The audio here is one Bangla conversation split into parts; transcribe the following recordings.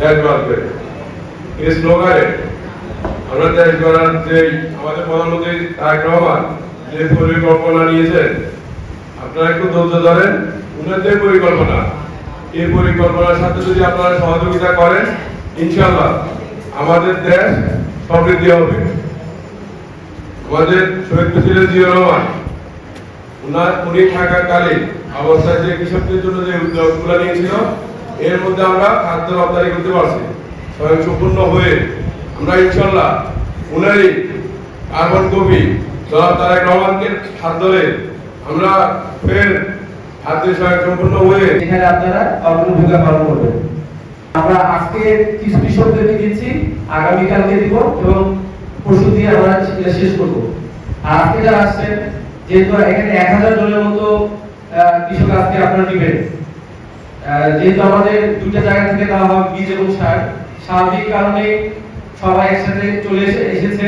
দেশ গড়বে। এই স্লোগানে আমরা দেশ গড়ার যে আমাদের প্রধানমন্ত্রী তারেক রহমান যে পরিকল্পনা নিয়েছেন, আপনারা একটু ধৈর্য ধরেন। উনার যে পরিকল্পনা, এই পরিকল্পনার সাথে যদি আপনারা সহযোগিতা করেন, ইনশাআল্লাহ আমাদের দেশ সমৃদ্ধি হবে। আমাদের শহীদ প্রেসিডেন্ট জিয়াউর রহমান উনি থাকাকালে অবস্থায় যে কৃষকদের জন্য যে উদ্যোগগুলো নিয়েছিল, এর মধ্যে আমরা খাদ্য রপ্তানি করতে পারছি স্বয়ংসম্পূর্ণ হয়ে। আমরা ইনশাআল্লাহ উনারই কার্বন কপি জনাব তারেক রহমানকে হাত ধরে আমরা ফের খাদ্যে স্বয়ংসম্পূর্ণ হয়ে এখানে আপনারা অগ্রণী ভূমিকা পালন করবেন। আমরা আজকে কিছু কৃষকদেরকে দিচ্ছি, আগামীকালকে দিব এবং পরশু দিয়ে আমরা শেষ করব। আর আজকে যারা আসছেন, যেহেতু এখানে 1000 জনের মতো কৃষক আজকে আপনারা দিবেন, যেহেতু আমাদের দুইটা জায়গা থেকে দেওয়া হয় বীজ এবং সার, স্বাভাবিক কারণে সবাই একসাথে চলে এসেছে।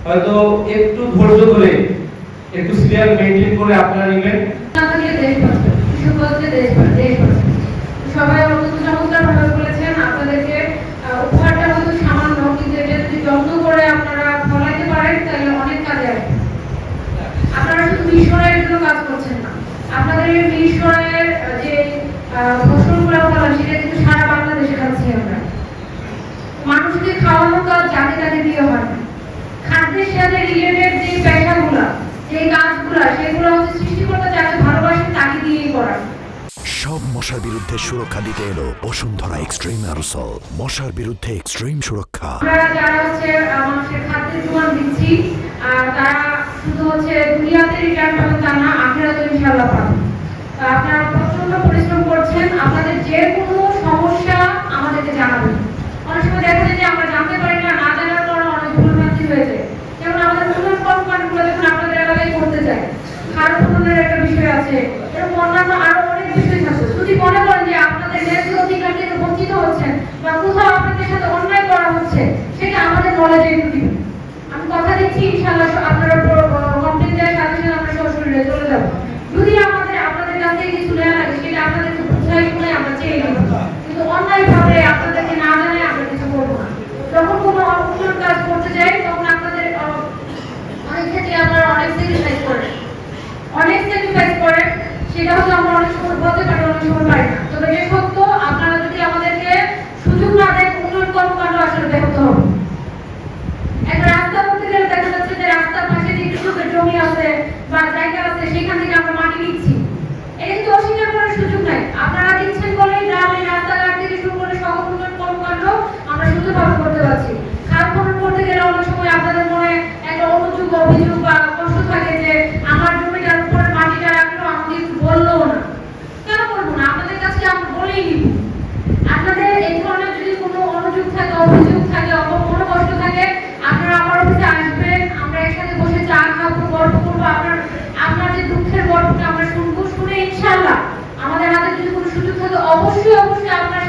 হয়তো একটু ধৈর্য ধরে একটু সিরিয়াল মেইনটেইন করে আপনারা নেবেন। সবাই অত্যন্ত চমৎকার ভাবে বলেছেন। আপনাদেরকে উপহারটা হয়তো সামান্য, কিন্তু এটা যদি যত্ন করে আপনারা ফলাইতে পারেন তাহলে অনেক কাজে আসবে। আপনারা শুধু মিশরের জন্য কাজ করছেন না, আপনাদের এই মিশরের যে ফসলগুলো ফলান সেটা কিন্তু সারা বাংলাদেশে খাচ্ছি আমরা। মানুষকে খাওয়ানোর কাজ যাকে তাকে দিয়ে হয় না। খাদ্যের সাথে রিলেটেড যে পেশাগুলা, যে কাজগুলা, সেগুলো হচ্ছে সৃষ্টিকর্তা যাকে ভালোবাসেন তাকে দিয়েই করা। সব মশার বিরুদ্ধে সুরক্ষা দিতে এলো বসুন্ধরা এক্সট্রিম অ্যারোসল, মশার বিরুদ্ধে এক্সট্রিম সুরক্ষা। আমরা যারা হচ্ছে মানুষের খাদ্যের যোগান দিচ্ছি, তারা শুধু হচ্ছে দুনিয়াতে রিটার্ন পাবেন তা না, আখিরাতে ইনশাআল্লাহ পাবেন। আপনারা প্রচন্ড পরিশ্রম করছেন। আপনাদের যে কোনো সমস্যা আমাদেরকে জানাবেন। অনেক সময় দেখা যায় যে আমরা জানতে পারি না, না জানার কারণে অনেক ভুলভ্রান্তি হয়েছে। যেমন আমাদের উন্নয়ন কর্মকাণ্ডগুলো যখন আপনাদের এলাকায় করতে চাই, খার খননের একটা বিষয় আছে, এরকম অন্যান্য আরো অনেক বিষয় আছে। যদি মনে করেন যে আপনাদের ন্যায্য অধিকার থেকে বঞ্চিত হচ্ছেন বা কোথাও আপনাদের সাথে অন্যায় করা হচ্ছে, সেটা আমাদের নলেজে একটু দিবেন। আমি কথা দিচ্ছি ইনশাআল্লাহ আপনারা কমপ্লেন দেওয়ার সাথে সাথে আমরা সরাসরি চলে যাব। যদি আপনাদের কাছে কিছু নেওয়া লাগে, সেটা আপনাদেরকে বুঝাই শুনে আমরা চেয়ে নেব, কিন্তু অন্যায় ভাবে আপনাদেরকে না জানাই আমরা কিছু করবো না। যখন কোনো উন্নয়ন কাজ করতে যাই, তখন আপনাদের অনেক ক্ষেত্রে আপনারা অনেক স্যাক্রিফাইস করেন। সেটা হচ্ছে আমরা অনেক সময় বলতে পারি, অনেক সময় পারি না। তবে এটা সত্য, আপনারা যদি আমাদেরকে সুযোগ না দেন, উন্নয়ন কর্মকাণ্ড আসলে ব্যাহত হবে। একটা রাস্তা করতে গেলে দেখা যাচ্ছে যে রাস্তার পাশে যে কৃষকের জমি আছে বা জায়গা আছে, সেখান থেকে আমরা মাটি নিচ্ছি। এটা কিন্তু অস্বীকার করার সুযোগ নাই। আপনারা দিচ্ছেন বলেই গ্রামে রাস্তাঘাট থেকে শুরু করে সকল উন্নয়ন কর্মকাণ্ড আমরা সুন্দরভাবে করতে পারছি। খাল খনন করতে গেলে অনেক সময় আপনাদের মনে একটা অনুযোগ, অভিযোগ বা কষ্ট থাকে যে আমার জমিটার উপরে মাটিটা রাখলো, আমাকে একটু বললো না। কেন বলবো না? আপনাদের কাছে আমরা বলেই নিব। আপনাদের এই ধরনের যদি কোনো অনুযোগ থাকে, অভিযোগ থাকে, কোনো কষ্ট থাকে, আপনারা আমার অফিসে আসবেন। আমরা একসাথে বসে চা খাবো, গল্প করবো। আপনার যে দুঃখের গল্পটা আমরা শুনবো, শুনে ইনশাআল্লাহ আমাদের হাতে যদি কোনো সুযোগ থাকে, অবশ্যই আপনারা